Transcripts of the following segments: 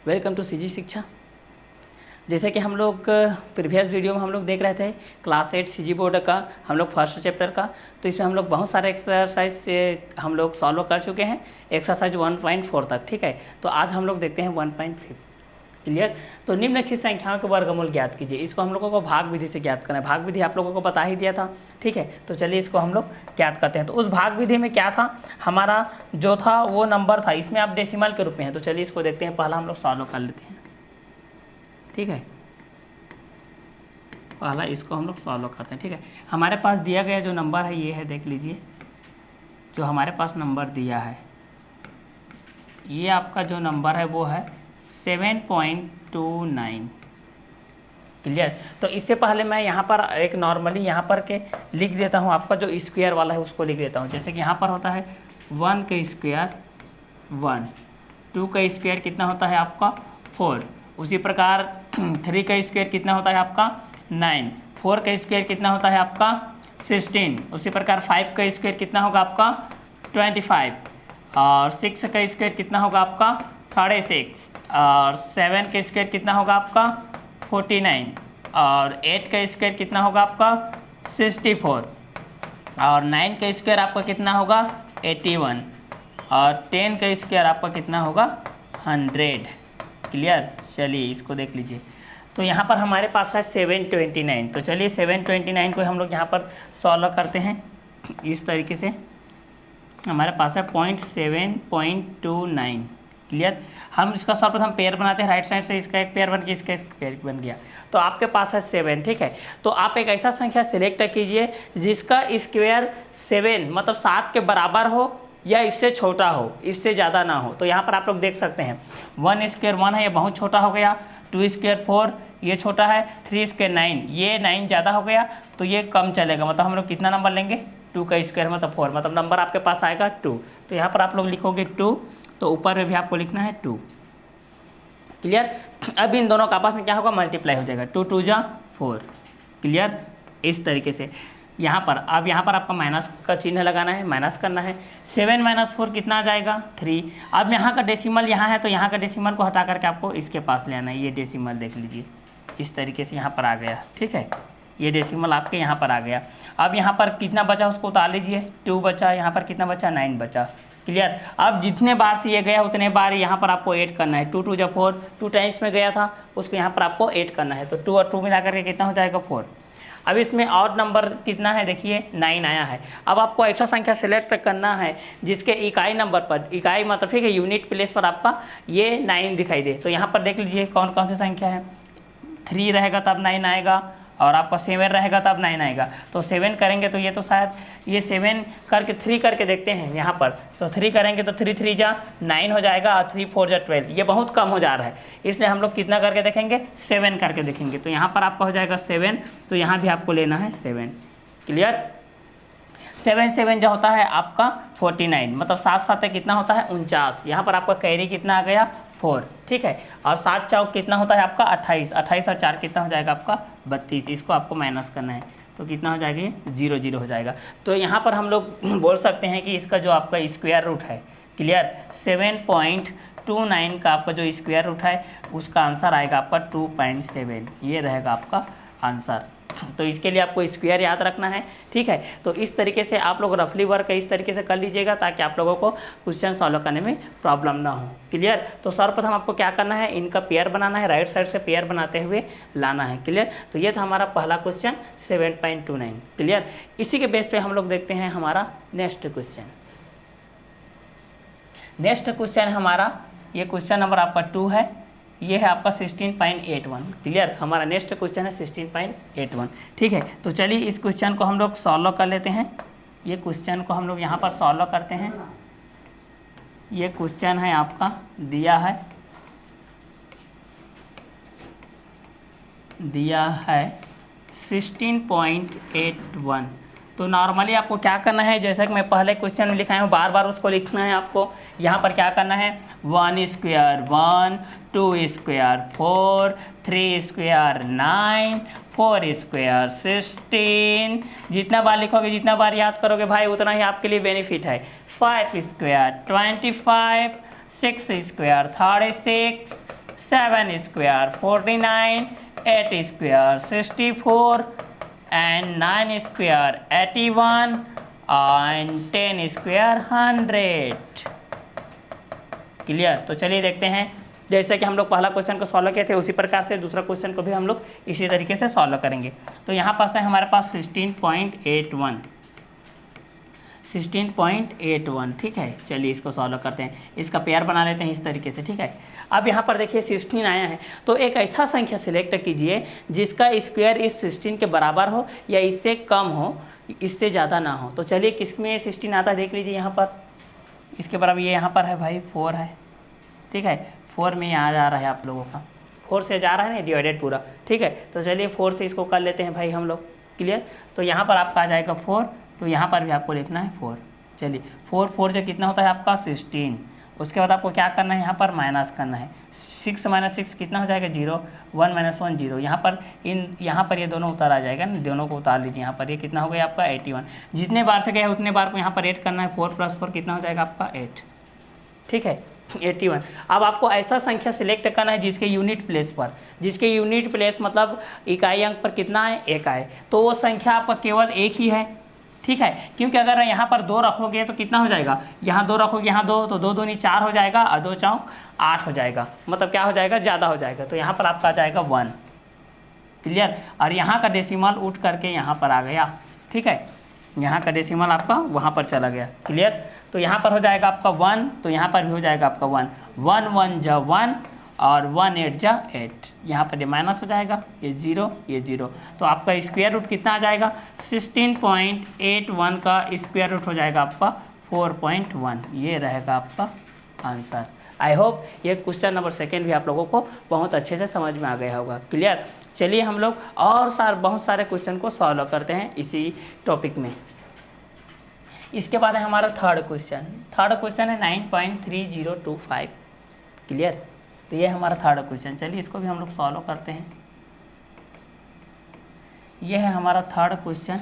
Welcome to CG शिक्षा। जैसे कि हम लोग प्रीवियस वीडियो में हम लोग देख रहे थे क्लास 8 सीजी बोर्ड का हम लोग फर्स्ट चैप्टर का, तो इसमें हम लोग बहुत सारे एक्सरसाइज से हम लोग सॉल्व कर चुके हैं एक्सरसाइज 1.4 तक। ठीक है, तो आज हम लोग देखते हैं 1.5। क्लियर। तो निम्नलिखित संख्याओं के वर्गमूल ज्ञात कीजिए। इसको हम लोगों को भाग विधि से ज्ञात करना है। भाग विधि आप लोगों को बता ही दिया था। ठीक है, तो चलिए इसको हम लोग ज्ञात करते हैं। तो उस भाग विधि में क्या था, हमारा जो था वो नंबर था, इसमें आप डेसिमल के रूप में है। तो चलिए इसको देखते हैं, पहला हम लोग सॉल्व कर लेते हैं। ठीक है, पहला इसको हम लोग सॉल्व करते हैं। ठीक है, हमारे पास दिया गया जो नंबर है ये है, देख लीजिए जो हमारे पास नंबर दिया है, ये आपका जो नंबर है वो है 7.29। क्लियर। तो इससे पहले मैं यहाँ पर एक नॉर्मली यहाँ पर के लिख देता हूँ, आपका जो स्क्वायर वाला है उसको लिख देता हूँ। जैसे कि यहाँ पर होता है 1 का स्क्वायर 1, 2 का स्क्वायर कितना होता है आपका 4, उसी प्रकार 3 का स्क्वायर कितना होता है आपका 9, 4 का स्क्वायर कितना होता है आपका 16, उसी प्रकार 5 का स्क्वायर कितना होगा आपका 25, और 6 का स्क्वायर कितना होगा आपका 36, और 7 का स्क्वायर कितना होगा आपका 49, और 8 का स्क्वायर कितना होगा आपका 64, और 9 का स्क्वायर आपका कितना होगा 81, और 10 का स्क्वायर आपका कितना होगा 100। क्लियर। चलिए इसको देख लीजिए। तो यहाँ पर हमारे पास है 729। तो चलिए 729 को हम लोग यहाँ पर सॉल्व करते हैं। इस तरीके से हमारे पास है 0.7.29। क्लियर। हम इसका सर्वप्रथम पेयर बनाते हैं, राइट साइड से इसका एक पेयर बन गया, इसका एक पेयर बन गया। तो आपके पास है 7। ठीक है, तो आप एक ऐसा संख्या सिलेक्ट कीजिए जिसका स्क्वायर 7 मतलब 7 के बराबर हो या इससे छोटा हो, इससे ज़्यादा ना हो। तो यहाँ पर आप लोग देख सकते हैं 1 स्क्वायर 1 है, ये बहुत छोटा हो गया। 2 स्क्वायर 4, ये छोटा है। 3 स्क्वायर 9, ये 9 ज़्यादा हो गया, तो ये कम चलेगा। मतलब हम लोग कितना नंबर लेंगे 2 का स्क्वायर मतलब 4, मतलब नंबर आपके पास आएगा 2। तो यहाँ पर आप लोग लिखोगे 2, तो ऊपर में भी आपको लिखना है 2। क्लियर। अब इन दोनों का आपस में क्या होगा, मल्टीप्लाई हो जाएगा। 2 2 जा 4। क्लियर। इस तरीके से यहाँ पर अब यहाँ पर आपका माइनस का चिन्ह लगाना है, माइनस करना है। 7 - 4 कितना आ जाएगा 3। अब यहाँ का डेसिमल यहाँ है, तो यहाँ का डेसिमल को हटा करके आपको इसके पास ले आना है। ये डेसिमल देख लीजिए, इस तरीके से यहाँ पर आ गया। ठीक है, ये डेसिमल आपके यहाँ पर आ गया। अब यहाँ पर कितना बचा उसको उतार लीजिए। 2 बचा, यहाँ पर कितना बचा 9 बचा। क्लियर। अब जितने बार से ये गया उतने बार यहाँ पर आपको ऐड करना है। 2 2 जा 4, 2 टाइम्स में गया था, उसको यहाँ पर आपको ऐड करना है। तो 2 और 2 मिला करके कितना हो जाएगा 4। अब इसमें और नंबर कितना है, देखिए 9 आया है। अब आपको ऐसा संख्या सिलेक्ट करना है जिसके इकाई नंबर पर, इकाई मतलब ठीक है यूनिट प्लेस पर आपका ये 9 दिखाई दे। तो यहाँ पर देख लीजिए कौन कौन सी संख्या है। 3 रहेगा तब 9 आएगा, और आपका 7 रहेगा तब 9 आएगा। तो 7 करेंगे तो ये तो शायद ये 7 करके 3 करके देखते हैं यहाँ पर। तो 3 करेंगे तो 3 3 जा 9 हो जाएगा, और 3 4 जा 12। ये बहुत कम हो जा रहा है, इसलिए हम लोग कितना करके देखेंगे 7 करके देखेंगे। तो यहाँ पर आपका हो जाएगा 7, तो यहाँ भी आपको लेना है 7। क्लियर। 7 7 जो होता है आपका 49, मतलब 7 7 कितना होता है 49। यहाँ पर आपका कैरी कितना आ गया 4। ठीक है, और 7 चौक कितना होता है आपका 28, 28 और 4 कितना हो जाएगा आपका 32। इसको आपको माइनस करना है, तो कितना हो जाएगा 0 0 हो जाएगा। तो यहाँ पर हम लोग बोल सकते हैं कि इसका जो आपका स्क्वायर रूट है, क्लियर, 7.29 का आपका जो स्क्वायर रूट है उसका आंसर आएगा आपका 2.7। ये रहेगा आपका आंसर। तो इसके लिए आपको स्क्वायर याद रखना है। ठीक है, तो इस तरीके से आप लोग रफली वर्क इस तरीके से कर लीजिएगा ताकि आप लोगों को क्वेश्चन सॉल्व करने में प्रॉब्लम ना हो। क्लियर। तो सर्वप्रथम आपको क्या करना है, इनका पेयर बनाना है, राइट साइड से पेयर बनाते हुए लाना है। क्लियर। तो ये था हमारा पहला क्वेश्चन 7.29। क्लियर। इसी के बेस पे हम लोग देखते हैं हमारा नेक्स्ट क्वेश्चन। नेक्स्ट क्वेश्चन हमारा ये क्वेश्चन नंबर आपका 2 है। ये है आपका 16.81। क्लियर। हमारा नेक्स्ट क्वेश्चन है 16.81। ठीक है, तो चलिए इस क्वेश्चन को हम लोग सॉल्व कर लेते हैं। ये क्वेश्चन को हम लोग यहाँ पर सॉल्व करते हैं। ये क्वेश्चन है आपका दिया है 16.81। तो नॉर्मली आपको क्या करना है, जैसा कि मैं पहले क्वेश्चन में लिखा हूँ, बार बार उसको लिखना है आपको। यहाँ पर क्या करना है 1 स्क्वायर 1, 2 स्क्वायर 4, 3 स्क्वायर 9, 4 स्क्वायर 16। जितना बार लिखोगे, जितना बार याद करोगे भाई, उतना ही आपके लिए बेनिफिट है। 5 square 25, 6 square 36, 7 square 49, 8 square 64 and 9 square 81 and 10 square 100। Clear. तो चलिए देखते हैं, जैसे कि हम लोग पहला क्वेश्चन को सॉल्व किए थे उसी प्रकार से दूसरा क्वेश्चन को भी हम लोग इसी तरीके से सॉल्व करेंगे। तो यहाँ पास है हमारे पास 16.81, 16.81, ठीक है। चलिए इसको सॉल्व करते हैं, इसका पेयर बना लेते हैं इस तरीके से, ठीक है। अब यहाँ पर देखिए 16 आया है, तो एक ऐसा संख्या सिलेक्ट कीजिए जिसका स्क्वायर इस 16 के बराबर हो या इससे कम हो, इससे ज़्यादा ना हो। तो चलिए किसमें 16 आता है देख लीजिए, यहाँ पर इसके बराबर ये यहाँ पर है भाई 4 है, ठीक है। 4 में यहाँ जा रहा है आप लोगों का, 4 से जा रहा है ना डिवाइडेड पूरा, ठीक है। तो चलिए 4 से इसको कर लेते हैं भाई हम लोग, क्लियर। तो यहाँ पर आपका आ जाएगा 4, तो यहाँ पर भी आपको लिखना है 4। चलिए 4 से कितना होता है आपका 16। उसके बाद आपको क्या करना है, यहाँ पर माइनस करना है। 6 - 6 कितना हो जाएगा 0, 1 - 1 0। यहाँ पर ये दोनों उतार आ जाएगा ना, दोनों को उतार लीजिए। यहाँ पर ये कितना हो गया आपका 81। जितने बार से गया उतने बार को यहाँ पर ऐड करना है। 4 + 4 कितना हो जाएगा आपका 8, ठीक है 81। अब आपको ऐसा संख्या सिलेक्ट करना है जिसके यूनिट प्लेस पर, जिसके यूनिट प्लेस मतलब इकाई अंक पर कितना है 1 आए, तो वो संख्या आपका केवल 1 ही है, ठीक है। क्योंकि अगर यहाँ पर 2 रखोगे तो कितना हो जाएगा, यहाँ 2 रखोगे, यहाँ 2, तो 2 दूनी 4 हो जाएगा और 2 चौक 8 हो जाएगा, मतलब क्या हो जाएगा ज़्यादा हो जाएगा। तो यहाँ पर आपका आ जाएगा 1, क्लियर। और यहाँ का डेसिमल उठ करके यहाँ पर आ गया, ठीक है। यहाँ का डेसिमल आपका वहाँ पर चला गया, क्लियर। तो यहाँ पर हो जाएगा आपका 1, तो यहाँ पर भी हो जाएगा आपका 1, 1 1 जा 1 और 1 8 जा 8। यहाँ पर ये माइनस हो जाएगा, ये 0 ये 0। तो आपका स्क्वायर रूट कितना आ जाएगा, 16.81 का स्क्वायर रूट हो जाएगा आपका 4.1। ये रहेगा आपका आंसर। आई होप ये क्वेश्चन नंबर 2 भी आप लोगों को बहुत अच्छे से समझ में आ गया होगा, क्लियर। चलिए हम लोग और बहुत सारे क्वेश्चन को सॉल्व करते हैं इसी टॉपिक में। इसके बाद है हमारा थर्ड क्वेश्चन है 9.3025, क्लियर। तो ये हमारा थर्ड क्वेश्चन, चलिए इसको भी हम लोग सॉल्व करते हैं। ये है हमारा थर्ड क्वेश्चन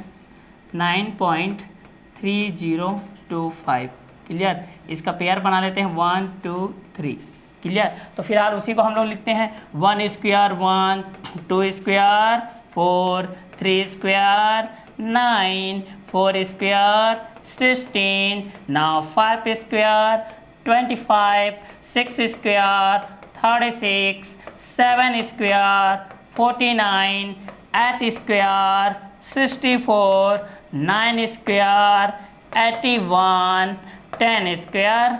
9.3025, क्लियर। इसका पेयर बना लेते हैं 1 2 3, क्लियर। तो फिलहाल उसी को हम लोग लिखते हैं 1 square 1, 2 square 4, 3 square 9, 4 square 16, now 5 square 25, 6 square 36, 7 square 49, 8 square 64, 9 square 81, 10 square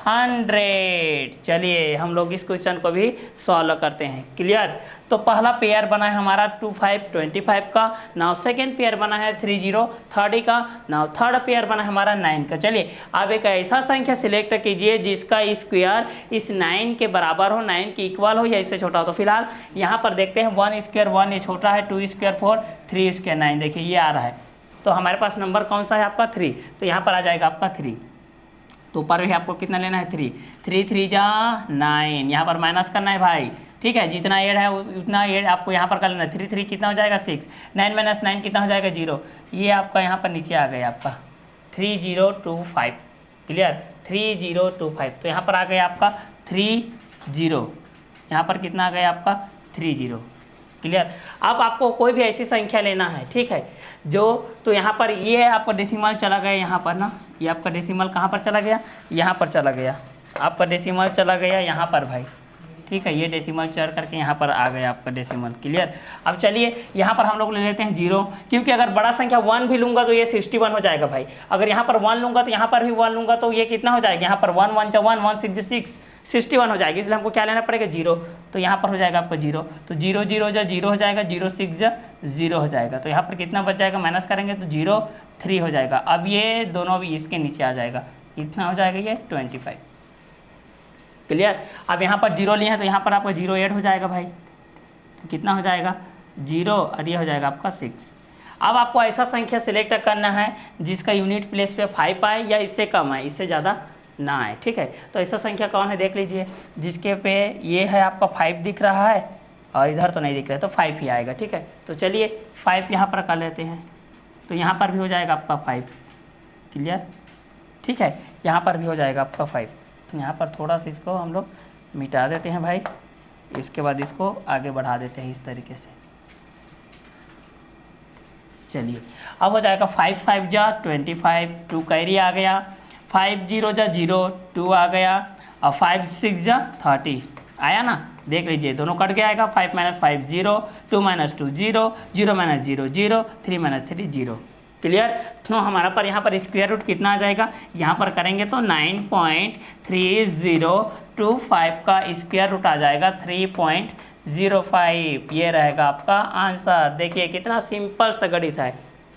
100। चलिए हम लोग इस क्वेश्चन को भी सॉल्व करते हैं, क्लियर। तो पहला पेयर बना है हमारा 2 5 25 का, नाउ सेकेंड पेयर बना है 3 0 30 का, नाउ थर्ड पेयर बना है हमारा 9 का। चलिए अब एक ऐसा संख्या सिलेक्ट कीजिए जिसका स्क्वायर इस 9 के बराबर हो, 9 के इक्वल हो या इससे छोटा हो। तो फिलहाल यहाँ पर देखते हैं 1 स्क्वायर 1 ये छोटा है, 2 स्क्वायर 4, 3 स्क्वायर 9, देखिए ये आ रहा है। तो हमारे पास नंबर कौन सा है आपका 3, तो यहाँ पर आ जाएगा आपका 3। तो ऊपर भी आपको कितना लेना है 3, 3 3 जा 9, यहाँ पर माइनस करना है भाई, ठीक है। जितना एड है उतना एड आपको यहाँ पर कर लेना है। 3 3 कितना हो जाएगा 6, 9 - 9 कितना हो जाएगा 0। ये आपका यहाँ पर नीचे आ गया आपका 3025, क्लियर 3025। तो यहाँ पर आ गया आपका 30, यहाँ पर कितना आ गया आपका 30, क्लियर। अब आपको कोई भी ऐसी संख्या लेना है, ठीक है, जो तो यहाँ पर ये है आपका डेसिमल चला गया यहाँ पर ना, ये आपका डेसिमल कहाँ पर चला गया, यहाँ पर चला गया, आपका डेसिमल चला गया यहाँ पर भाई, ठीक है। ये डेसिमल चढ़ करके यहाँ पर आ गया आपका डेसिमल, क्लियर। अब चलिए यहाँ पर हम लोग ले लेते हैं 0, क्योंकि अगर बड़ा संख्या 1 भी लूँगा तो ये 61 हो जाएगा भाई। अगर यहाँ पर 1 लूँगा तो यहाँ पर भी 1 लूँगा तो ये कितना हो जाएगा, यहाँ पर 1 1 1 1 6 6 61 हो जाएगी, इसलिए हमको क्या लेना पड़ेगा 0। तो यहाँ पर हो जाएगा आपका 0, तो 0 0 जा 0 हो जाएगा, 0 6 जा 0 हो जाएगा। तो यहाँ पर कितना बच जाएगा, माइनस करेंगे तो 0 3 हो जाएगा। अब ये दोनों भी इसके नीचे आ जाएगा, कितना हो जाएगा ये 25, क्लियर। अब यहाँ पर 0 लिए हैं तो यहाँ पर आपका 0 ऐड हो जाएगा भाई, तो कितना हो जाएगा 0 और ये हो जाएगा आपका 6। अब आपको ऐसा संख्या सिलेक्ट करना है जिसका यूनिट प्लेस पे 5 आए या इससे कम आए, इससे ज़्यादा ना आए, ठीक है। तो ऐसा संख्या कौन है देख लीजिए, जिसके पे ये है आपका 5 दिख रहा है और इधर तो नहीं दिख रहा है, तो 5 ही आएगा, ठीक है। तो चलिए 5 यहाँ पर कर लेते हैं, तो यहाँ पर भी हो जाएगा आपका 5, क्लियर, ठीक है। यहाँ पर भी हो जाएगा आपका 5। यहाँ पर थोड़ा सा इसको हम लोग मिटा देते हैं भाई, इसके बाद इसको आगे बढ़ा देते हैं इस तरीके से। चलिए अब हो जाएगा 5 5 जा 25, 2 कैरी आ गया, 5 0 जा 0, 2 आ गया, और 5 6 जा 30 आया ना। देख लीजिए दोनों कट गया आएगा, 5 - 5 0, 2 - 2 0, 0 - 0 0, 3 - 3 0। क्लियर। तो हमारा पर यहाँ पर स्क्वायर रूट कितना आ जाएगा, यहाँ पर करेंगे तो 9.3025 का स्क्वायर रूट आ जाएगा 3.05। ये रहेगा आपका आंसर। देखिए कितना सिंपल सा गणित है।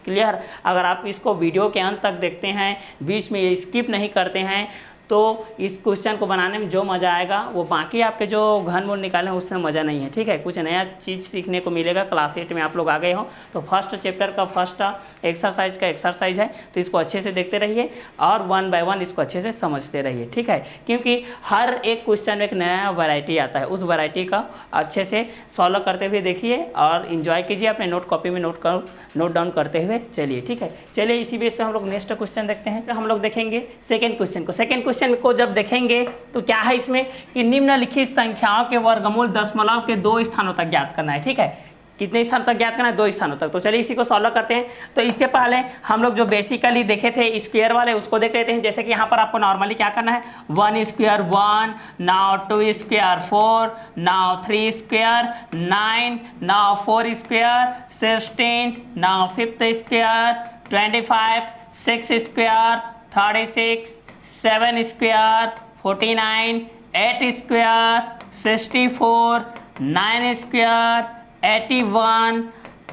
क्लियर। अगर आप इसको वीडियो के अंत तक देखते हैं, बीच में ये स्किप नहीं करते हैं, तो इस क्वेश्चन को बनाने में जो मज़ा आएगा वो बाकी आपके जो घनमूल निकाले उसमें मज़ा नहीं है। ठीक है, कुछ नया चीज़ सीखने को मिलेगा। क्लास 8 में आप लोग आ गए हो तो फर्स्ट चैप्टर का फर्स्ट एक्सरसाइज का एक्सरसाइज है, तो इसको अच्छे से देखते रहिए और 1 बाय 1 इसको अच्छे से समझते रहिए। ठीक है, क्योंकि हर एक क्वेश्चन में एक नया वैरायटी आता है, उस वैरायटी का अच्छे से सॉल्व करते हुए देखिए और इन्जॉय कीजिए, अपने नोट कॉपी में नोट डाउन करते हुए चलिए। ठीक है, चलिए इसी बेस पे हम लोग नेक्स्ट क्वेश्चन देखते हैं। तो हम लोग देखेंगे सेकेंड क्वेश्चन को। सेकेंड क्वेश्चन को जब देखेंगे तो क्या है इसमें कि निम्नलिखित संख्याओं के वर्गमूल दशमलव के 2 स्थानों तक ज्ञात करना है। ठीक है, कितने स्थानों तक ज्ञात करना है, 2 स्थानों तक। तो चलिए इसी को सॉल्व करते हैं। तो इससे पहले हम लोग जो बेसिकली देखे थे स्क्वायर वाले उसको देख लेते हैं। जैसे कि यहाँ पर आपको नॉर्मली क्या करना है, 1 square 1, now 2 square 4, now 3 square 9, now 4 square 16, now 5th square 25, 6 square 36, 7 square 49, 8 square 64, 9 square 81,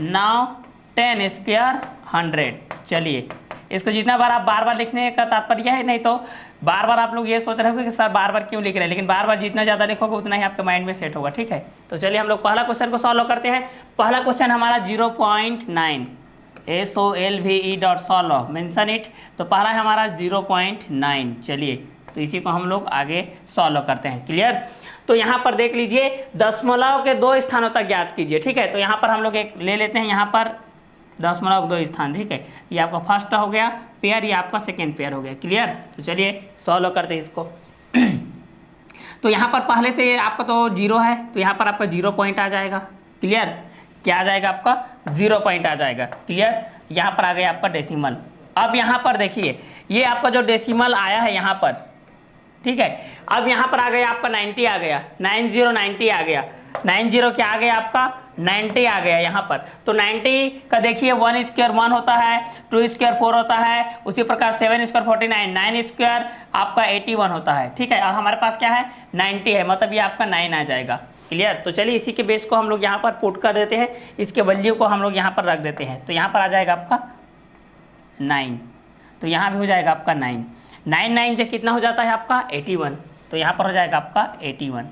now 10 square 100। चलिए इसको जितना बार आप बार लिखने का तात्पर्य है, नहीं तो बार आप लोग ये सोच रहे होंगे कि सर बार क्यों लिख रहे हैं, लेकिन बार जितना ज़्यादा लिखोगे उतना ही आपके माइंड में सेट होगा। ठीक है, तो चलिए हम लोग पहला क्वेश्चन को सॉल्व करते हैं। पहला क्वेश्चन हमारा 0.9 solve मेंशन इट। तो पहला है हमारा 0.9। चलिए तो इसी को हम लोग आगे सॉल्व करते हैं। क्लियर। तो यहाँ पर देख लीजिए दशमलव के 2 स्थानों तक ज्ञात कीजिए। ठीक है, तो यहाँ पर हम लोग एक ले लेते हैं, यहाँ पर दशमलव 2 स्थान। ठीक है, ये आपका फर्स्ट हो गया पेयर, ये आपका सेकेंड पेयर हो गया। क्लियर। तो चलिए सॉल्व करते हैं इसको। तो यहाँ पर पहले से ये आपका तो 0 है, तो यहाँ पर आपका 0 पॉइंट आ जाएगा। क्लियर। क्या आ जाएगा आपका 0 पॉइंट आ जाएगा। क्लियर। यहाँ पर आ गया आपका डेसिमल। अब यहाँ पर देखिए ये आपका जो डेसिमल आया है यहाँ पर, ठीक है, अब यहाँ पर आ गया आपका 90 आ गया, 90 आ गया, 90 क्या आ गया आपका 90 आ गया यहाँ पर। तो 90 का देखिए 1 स्क्वायर 1 होता है, 2 स्क्वायर 4 होता है, उसी प्रकार 7 स्क्वायर 49, 9 स्क्वायर आपका 81 होता है। ठीक है, और हमारे पास क्या है 90 है, मतलब ये आपका 9 आ जाएगा। क्लियर। तो चलिए इसी के बेस को हम लोग यहाँ पर पुट कर देते हैं, इसके वैल्यू को हम लोग यहाँ पर रख देते हैं। तो यहाँ पर आ जाएगा आपका 9, तो यहाँ भी हो जाएगा आपका 9, 9 जो कितना हो जाता है आपका 81, तो यहाँ पर हो जाएगा आपका 81,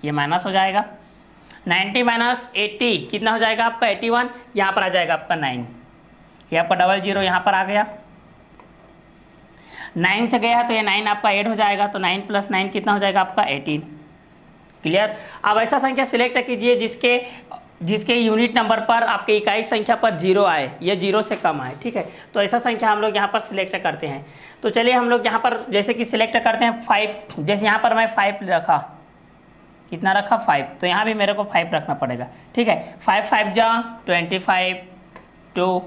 ये माइनस हो जाएगा। 90 - 80 कितना हो जाएगा आपका 81, यहाँ पर आ जाएगा आपका 9, ये आपका 00 यहाँ पर आ गया, 9 से गया तो ये 9 आपका ऐड हो जाएगा, तो 9 + 9 कितना हो जाएगा आपका 18। क्लियर। अब ऐसा संख्या सिलेक्ट कीजिए जिसके यूनिट नंबर पर आपके इकाई संख्या पर 0 आए, ये 0 से कम आए। ठीक है, तो ऐसा संख्या हम लोग यहाँ पर सिलेक्ट करते हैं। तो चलिए हम लोग यहाँ पर जैसे कि सिलेक्ट करते हैं 5, जैसे यहाँ पर मैं 5 रखा, कितना रखा 5, तो यहाँ भी मेरे को 5 रखना पड़ेगा। ठीक है, 5 5 जा 25, 2,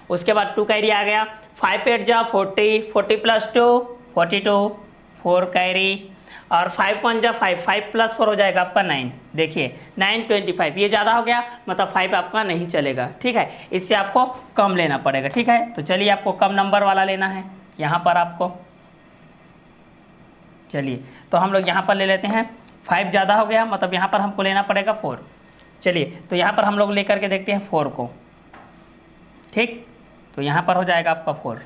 उसके बाद 2 कैरी आ गया, 5 8 जा 40, 40 + 2 42, 4 कैरी, और 5 1 जा 5, 5 + 4 हो जाएगा आपका 9। देखिए 9 25, ये ज़्यादा हो गया, मतलब 5 आपका नहीं चलेगा। ठीक है, इससे आपको कम लेना पड़ेगा। ठीक है, तो चलिए आपको कम नंबर वाला लेना है यहाँ पर आपको। चलिए तो हम लोग यहाँ पर ले लेते हैं, 5 ज़्यादा हो गया, मतलब यहाँ पर हमको लेना पड़ेगा 4। चलिए तो यहाँ पर हम लोग लेकर के देखते हैं 4 को। ठीक, तो यहाँ पर हो जाएगा आपका 4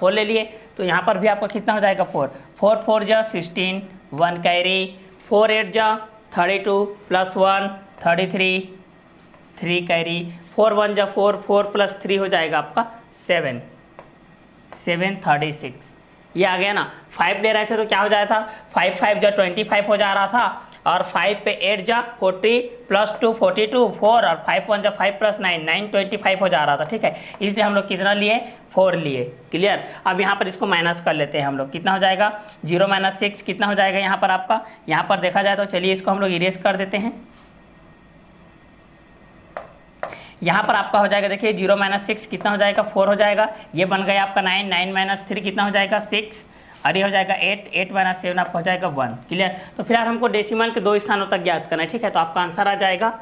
ले लिए, तो यहाँ पर भी आपका कितना हो जाएगा 4, 4 4 जा 16, 1 कैरी, 4 8 जा 32 + 1 33, 3 कैरी, 4 1 जा 4, 4 + 3 हो जाएगा आपका 7 36। ये आ गया ना। 5 ले रहे थे तो क्या हो जाता था, 5 5 जा 25 हो जा रहा था, और 5 पे 8 जा 40 प्लस 2 42 4 और 5 1 जा 5 प्लस 9 9 25 हो जा रहा था, ठीक है। इसलिए हम लोग कितना लिए 4 लिए, क्लियर। अब यहाँ पर इसको माइनस कर लेते हैं हम लोग, कितना हो जाएगा 0 - 6 कितना हो जाएगा यहाँ पर आपका, यहाँ पर देखा जाए तो चलिए इसको हम लोग इरेज कर देते हैं। यहाँ पर आपका हो जाएगा देखिए 0 - 6 कितना हो जाएगा 4 हो जाएगा, ये बन गया आपका 9 9 - 3 कितना हो जाएगा 6 और ये हो जाएगा 8 8 - 7 आपका हो जाएगा 1, क्लियर। तो फिर हमको डेसिमल के 2 स्थानों तक ज्ञात करना है, ठीक है। तो आपका आंसर आ जाएगा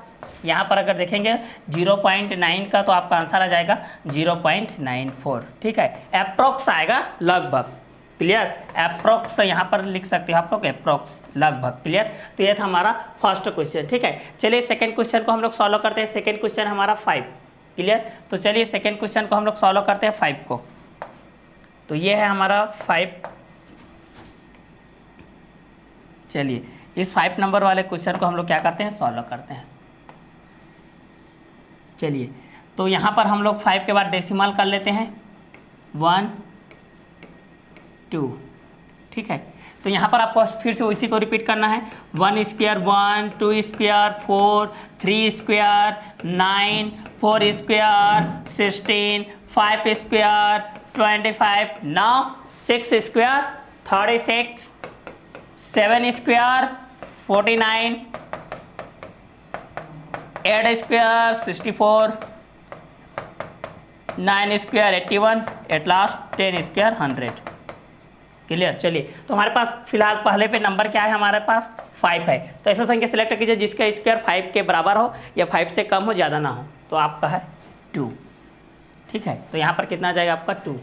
यहाँ पर अगर देखेंगे 0.9 का तो आपका आंसर आ जाएगा 0.94, ठीक है। अप्रोक्स आएगा लगभग, क्लियर। अप्रोक्स यहाँ पर लिख सकते हो आप लोग, अप्रोक्स लगभग, क्लियर। तो ये था हमारा फर्स्ट क्वेश्चन, ठीक है। चलिए सेकंड क्वेश्चन को हम लोग सॉल्व करते हैं। सेकंड क्वेश्चन हमारा 5, क्लियर। तो चलिए सेकंड क्वेश्चन को हम लोग सॉल्व करते हैं 5 को। तो ये है हमारा 5। चलिए इस 5 नंबर वाले क्वेश्चन को हम लोग क्या करते हैं सॉल्व करते हैं। चलिए तो यहाँ पर हम लोग 5 के बाद डेसिमल कर लेते हैं 1 2, ठीक है। तो यहाँ पर आपको फिर से उसी को रिपीट करना है 1 square 1 2 square 4 3 square 9 4 square 16 5 square 25 now 6 square 36 7 square 49 8 square 64 9 square 81 at last 10 square 100, clear. चलिए तो हमारे पास फिलहाल पहले पे नंबर क्या है, हमारे पास 5 है। तो ऐसा संख्या सिलेक्ट कीजिए जिसका स्क्वायर 5 के बराबर हो या 5 से कम हो, ज़्यादा ना हो। तो आपका है 2, ठीक है। तो यहाँ पर कितना आ जाएगा आपका 2,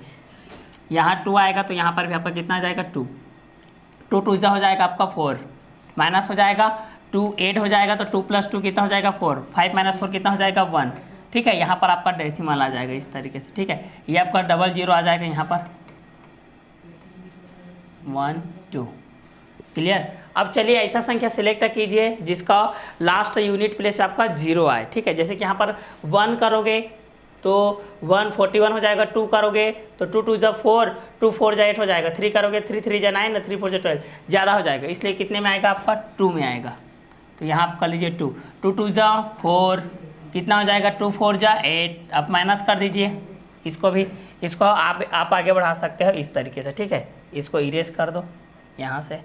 यहाँ 2 आएगा तो यहाँ पर भी आपका कितना आ जाएगा 2 2 2 हो जाएगा आपका 4 माइनस हो जाएगा 2 8 हो जाएगा तो 2 + 2 कितना हो जाएगा 4 5 - 4 कितना हो जाएगा 1, ठीक है। यहाँ पर आपका डेसिमल आ जाएगा इस तरीके से, ठीक है। ये आपका 00 आ जाएगा यहाँ पर 1 2, क्लियर। अब चलिए ऐसा संख्या सिलेक्ट कीजिए जिसका लास्ट यूनिट प्लेस पे आपका 0 आए, ठीक है। जैसे कि यहाँ पर 1 करोगे तो 1 41 हो जाएगा, 2 करोगे तो 2 2 4 2 4 8 हो जाएगा, 3 करोगे 3 3 9 3 4 12 ज़्यादा हो जाएगा, इसलिए कितने में आएगा आपका 2 में आएगा। तो यहाँ आप कर लीजिए 2 2 2 4 कितना हो जाएगा 2 4 8, अब माइनस कर दीजिए इसको भी, इसको आप आगे बढ़ा सकते हो इस तरीके से, ठीक है। इसको इरेज कर दो यहाँ से,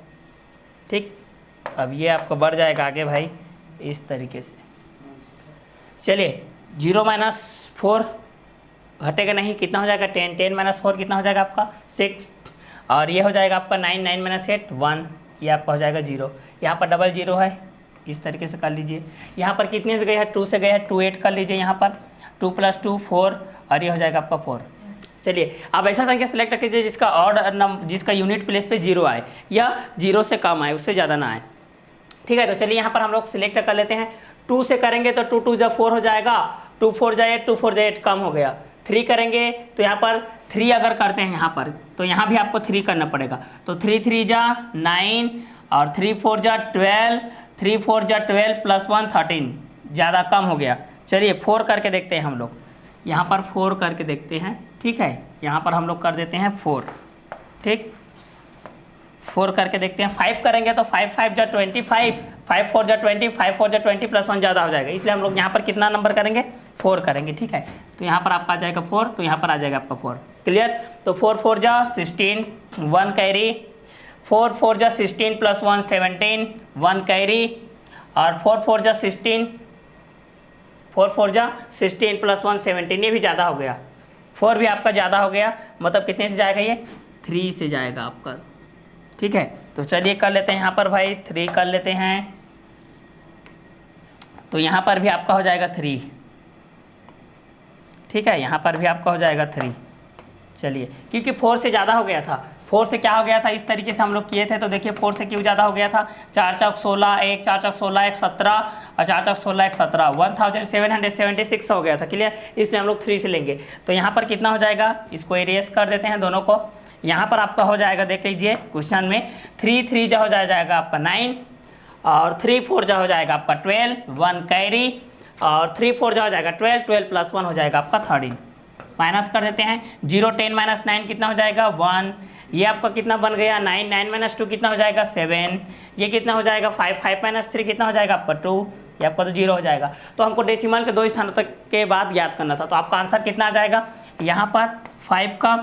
ठीक। अब ये आपको बढ़ जाएगा आगे भाई इस तरीके से। चलिए 0 - 4 घटेगा नहीं, कितना हो जाएगा 10 10 - 4 कितना हो जाएगा आपका 6 और ये हो जाएगा आपका 9 9 - 8 1, ये आपका हो जाएगा 0। यहाँ पर 00 है, इस तरीके से कर लीजिए। यहाँ पर कितने से गए हैं 2 से गए हैं 2 8 कर लीजिए, यहाँ पर 2 + 2 4 और ये हो जाएगा आपका 4। चलिए अब ऐसा संख्या सेलेक्ट कीजिए जिसका ऑड नंबर, जिसका यूनिट प्लेस पे 0 आए या 0 से कम आए, उससे ज़्यादा ना आए, ठीक है। तो चलिए यहाँ पर हम लोग सिलेक्ट कर लेते हैं। 2 से करेंगे तो 2 2 4 हो जाएगा, 2 4 8 2 4 8 कम हो गया। 3 करेंगे तो यहाँ पर 3 अगर करते हैं यहाँ पर तो यहाँ भी आपको 3 करना पड़ेगा, तो 3 3 9 और 3 4 12 3 4 12 + 1 13, ज़्यादा कम हो गया। चलिए 4 करके देखते हैं हम लोग, यहाँ पर 4 करके देखते हैं, ठीक है। यहाँ पर हम लोग कर देते हैं 4, ठीक। 4 करके देखते हैं। 5 करेंगे तो 5 5 25 5 4 20 5 4 20 + 1 ज़्यादा हो जाएगा, इसलिए हम लोग यहाँ पर कितना नंबर करेंगे 4 करेंगे, ठीक है। तो यहाँ पर आपका आ जाएगा 4, तो यहाँ पर आ जाएगा आपका 4, क्लियर। तो 4 4 16 1 कैरी, 4 4 16 + 1 17 1 कैरी और 4 4 16 4 4 16 + 1 17, ये भी ज़्यादा हो गया, 4 भी आपका ज़्यादा हो गया, मतलब कितने से जाएगा ये 3 से जाएगा आपका, ठीक है। तो चलिए कर लेते हैं यहाँ पर भाई 3 कर लेते हैं, तो यहाँ पर भी आपका हो जाएगा 3, ठीक है। यहाँ पर भी आपका हो जाएगा 3। चलिए क्योंकि 4 से ज़्यादा हो गया था, 4 से क्या हो गया था इस तरीके से हम लोग किए थे, तो देखिए 4 से क्यों ज़्यादा हो गया था, 4 चौक 16 1 4 चौक 16 1 17 और 4 चौक 16 1 17 1776 हो गया था, क्लियर। इसलिए हम लोग 3 से लेंगे। तो यहाँ पर कितना हो जाएगा, इसको इरेज कर देते हैं दोनों को। यहाँ पर आपका हो जाएगा, देख लीजिए क्वेश्चन में 3 3 जो हो जाएगा आपका 9 और 3 4 जो हो जाएगा आपका 12 1 कैरी और 3 4 जो हो जाएगा 12 12 + 1 हो जाएगा आपका 13, माइनस कर देते हैं। 0 10 माइनस 9 कितना हो जाएगा 1। ये आपका कितना बन गया 9 9 माइनस 2 कितना हो जाएगा 7। ये कितना हो जाएगा 5 5 माइनस 3 कितना हो जाएगा आपका 2। ये आपका तो 0 हो जाएगा। तो हमको डेसिमल के 2 स्थानों तक के बाद याद करना था। तो आपका आंसर कितना आ जाएगा यहाँ पर 5 का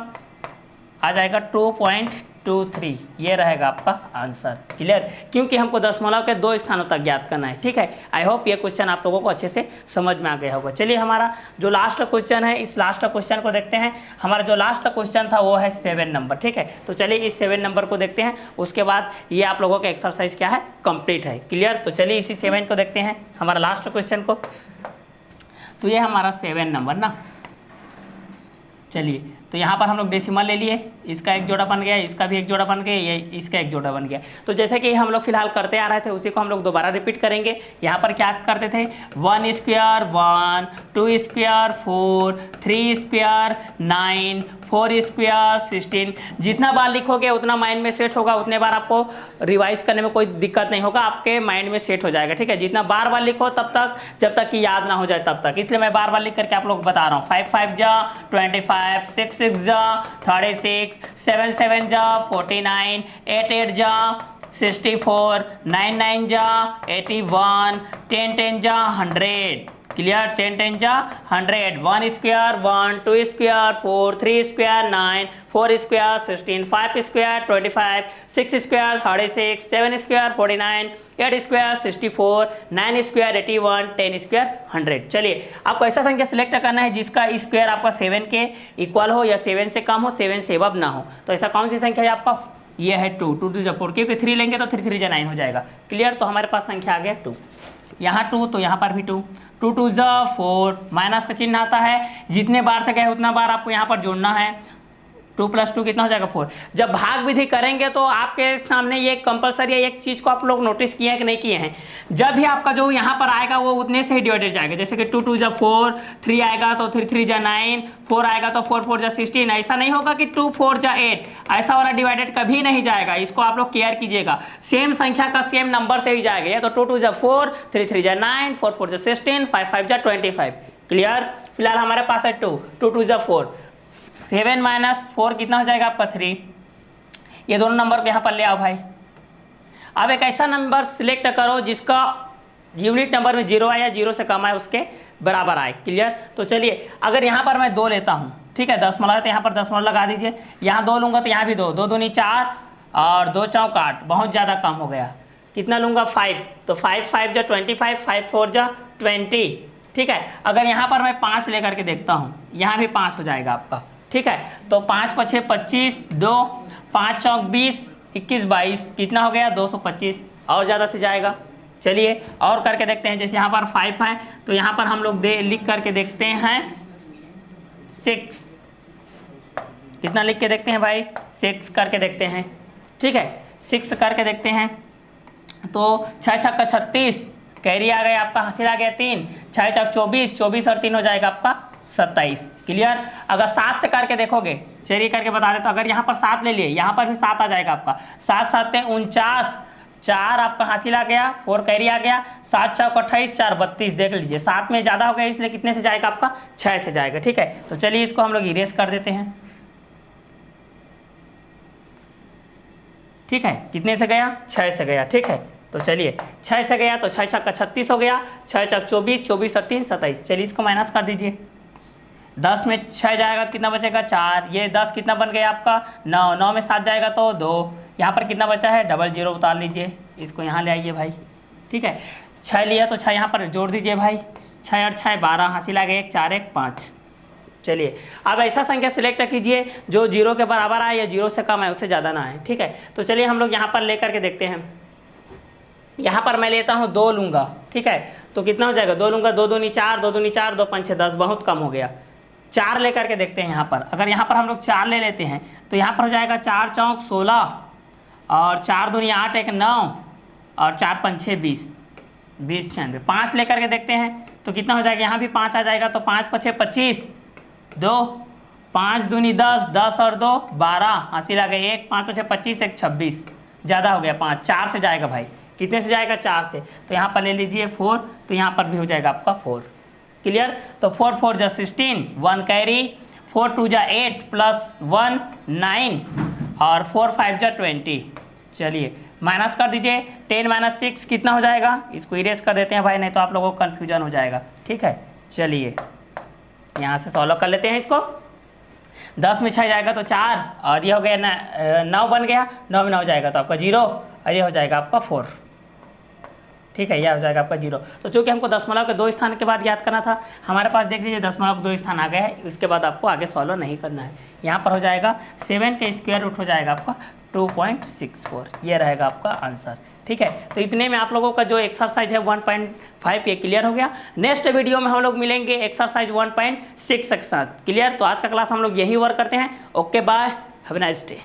आ जाएगा 2.23। ये रहेगा आपका आंसर। क्लियर, क्योंकि हमको दशमलव के 2 स्थानों तक ज्ञात करना है। ठीक है, आई होप ये क्वेश्चन आप लोगों को अच्छे से समझ में आ गया होगा। चलिए हमारा जो लास्ट क्वेश्चन है, इस लास्ट क्वेश्चन को देखते हैं। हमारा जो लास्ट क्वेश्चन था वो है 7 नंबर। ठीक है, तो चलिए इस 7 नंबर को देखते हैं, उसके बाद ये आप लोगों का एक्सरसाइज क्या है कंप्लीट है। क्लियर, तो चलिए इसी 7 को देखते हैं, हमारा लास्ट क्वेश्चन को। तो ये हमारा 7 नंबर ना, चलिए तो यहाँ पर हम लोग डेसिमल ले लिए, इसका एक जोड़ा बन गया, इसका भी एक जोड़ा बन गया, ये इसका एक जोड़ा बन गया। तो जैसे कि हम लोग फिलहाल करते आ रहे थे उसी को हम लोग दोबारा रिपीट करेंगे। यहाँ पर क्या करते थे 1 स्क्वायर 1, 2 स्क्वायर 4, 3 स्क्वायर 9, 4 स्क्वायर 16। जितना बार लिखोगे उतना माइंड में सेट होगा, उतने बार आपको रिवाइज करने में कोई दिक्कत नहीं होगा, आपके माइंड में सेट हो जाएगा। ठीक है, जितना बार बार लिखो तब तक, जब तक कि याद ना हो जाए तब तक, इसलिए मैं बार बार लिख करके आप लोग बता रहा हूँ। 5 5 जा 25, 6 6 जा 36, 7 7 जा 49, 8 8 जा 64, 9 9 जा 81, 10 10 जा 100। क्लियर, 10 10 जा 100। 1 square 1, 2 square 4, 3 square 9, 4 square 16, 5 square 25, 6 square 36, 7 square 49, 8 square 64, 9 square 81, 10 square 100। चलिए आपको ऐसा संख्या सिलेक्ट करना है जिसका स्क्वायर आपका 7 के इक्वल हो या 7 से कम हो, 7 से अबव ना हो। तो ऐसा कौन सी संख्या है आपका, ये है 2 2 2 4, क्योंकि 3 लेंगे तो 3 3 जा 9 हो जाएगा। क्लियर, तो हमारे पास संख्या आ गया 2। यहाँ 2 तो यहाँ पर भी 2, 2 2 जा 4, माइनस का चिन्ह आता है, जितने बार से गए उतना बार आपको यहाँ पर जोड़ना है। 2 + 2 कितना हो जाएगा 4। जब भाग विधि करेंगे तो आपके सामने ये कंपलसरी है, एक चीज को आप लोग नोटिस किए हैं कि नहीं किए हैं, जब भी आपका जो यहाँ पर आएगा वो उतने से ही डिवाइडेड जाएगा। जैसे कि 2 2 जा 4, 3 आएगा तो 3 3 जा 9, 4 आएगा तो 4 4 जा 16। ऐसा नहीं होगा कि 2 4 जा 8, ऐसा वाला डिवाइडेड कभी नहीं जाएगा, इसको आप लोग केयर कीजिएगा। सेम संख्या का सेम नंबर से ही जाएगा, या तो 2 2 जा 4, 3 3 जा 9, 4 4 जा 16, 5 5 जा 25। क्लियर, फिलहाल हमारे पास है 2 2 2 जा 4, 7 माइनस 4 कितना हो जाएगा आपका 3। ये दोनों नंबर को यहाँ पर ले आओ भाई। अब एक ऐसा नंबर सिलेक्ट करो जिसका यूनिट नंबर में 0 आए या 0 से कम आए, उसके बराबर आए। क्लियर, तो चलिए अगर यहाँ पर मैं 2 लेता हूँ, ठीक है, दशमलव है तो यहाँ पर दशमलव लगा दीजिए। यहाँ 2 लूँगा तो यहाँ भी 2, 2 दूनी 4 और 2 चौक 8, बहुत ज़्यादा कम हो गया। कितना लूँगा 5, तो 5 5 जा 25, 5 4 जा 20। ठीक है, अगर यहाँ पर मैं 5 लेकर के देखता हूँ, यहाँ भी 5 हो जाएगा आपका। ठीक है, तो 5 × 6 25, 2 5 चौक 20, 21 22, कितना हो गया 225, और ज़्यादा से जाएगा। चलिए और करके देखते हैं, जैसे यहाँ पर 5 है तो यहाँ पर हम लोग लिख करके देखते हैं 6। कितना लिख के देखते हैं भाई 6 करके देखते हैं। ठीक है, 6 करके देखते हैं, तो 6 6 × 36, कैरी आ गया आपका, हासिल आ गया 3, 6 चौक 24, 24 और 3 हो जाएगा आपका 27। क्लियर, अगर 7 से करके देखोगे, चलिए करके बता देता, अगर यहाँ पर 7 ले लिए, यहाँ पर भी 7 आ जाएगा आपका, 7 7 49, 4 आपका हासिल आ गया, 4 कैरी आ गया, 7 चौक 28, 4 32। देख लीजिए 7 में ज़्यादा हो गया, इसलिए कितने से जाएगा आपका 6 से जाएगा। ठीक है, तो चलिए इसको हम लोग इरेज कर देते हैं। ठीक है, कितने से गया 6 से गया। ठीक है, तो चलिए 6 से गया तो 6 6 × 36 हो गया, 6 चौक 24, 24 और 3 27। चलिए इसको माइनस कर दीजिए, 10 में 6 जाएगा तो कितना बचेगा 4, ये 10 कितना बन गया आपका 9, 9 में 7 जाएगा तो 2, यहाँ पर कितना बचा है 00 उतार लीजिए, इसको यहाँ ले आइए भाई। ठीक है, 6 लिया तो 6 यहाँ पर जोड़ दीजिए भाई, 6 और 6 12, हासिल आ गया 1 4 1 5। चलिए अब ऐसा संख्या सिलेक्ट कीजिए जो 0 के बराबर आए या 0 से कम है, उससे ज़्यादा ना आए। ठीक है, तो चलिए हम लोग यहाँ पर ले करके देखते हैं। यहाँ पर मैं लेता हूँ 2 लूँगा। ठीक है, तो कितना हो जाएगा 2 लूँगा, 2 दूनी 4, 2 दूनी 4, 2 5 6 10, बहुत कम हो गया। 4 लेकर के देखते हैं यहाँ पर, अगर यहाँ पर हम लोग 4 ले लेते हैं तो यहाँ पर हो जाएगा 4 चौक 16 और 4 दूनी 8 1 9 और 4 5 6 20, 20 96। 5 लेकर के देखते हैं तो कितना हो जाएगा, यहाँ भी 5 आ जाएगा, तो 5 5 6 25, 2 5 दूनी 10, 10 और 2 12, हासिल आ गया 1, 5 5 25 1 26, ज़्यादा हो गया 5, 4 से जाएगा भाई, कितने से जाएगा 4 से, तो यहाँ पर ले लीजिए 4, तो यहाँ पर भी हो जाएगा आपका 4। क्लियर, तो 4 4 जा 16, 1 कैरी, 4 2 जा 8 प्लस 1 9 और 4 5 जा 20। चलिए माइनस कर दीजिए, 10 माइनस 6 कितना हो जाएगा, इसको इरेज कर देते हैं भाई, नहीं तो आप लोगों को कन्फ्यूजन हो जाएगा। ठीक है, चलिए यहाँ से सॉल्व कर लेते हैं इसको। 10 में 6 जाएगा तो 4, और ये हो गया 9 बन गया, 9 में 9 जाएगा तो आपका 0, और ये हो जाएगा आपका 4। ठीक है, यह हो जाएगा आपका 0। तो चूंकि हमको दशमलव के 2 स्थान के बाद याद करना था, हमारे पास देख लीजिए दशमलव के 2 स्थान आ गए हैं, इसके बाद आपको आगे सॉल्व नहीं करना है। यहाँ पर हो जाएगा 7 का स्क्वायर रूट हो जाएगा आपका 2.64, ये रहेगा आपका आंसर। ठीक है, तो इतने में आप लोगों का जो एक्सरसाइज है 1.5 ये क्लियर हो गया। नेक्स्ट वीडियो में हम लोग मिलेंगे एक्सरसाइज 1.6 के साथ। क्लियर, तो आज का क्लास हम लोग यही वर्क करते हैं। Okay bye, have a nice day.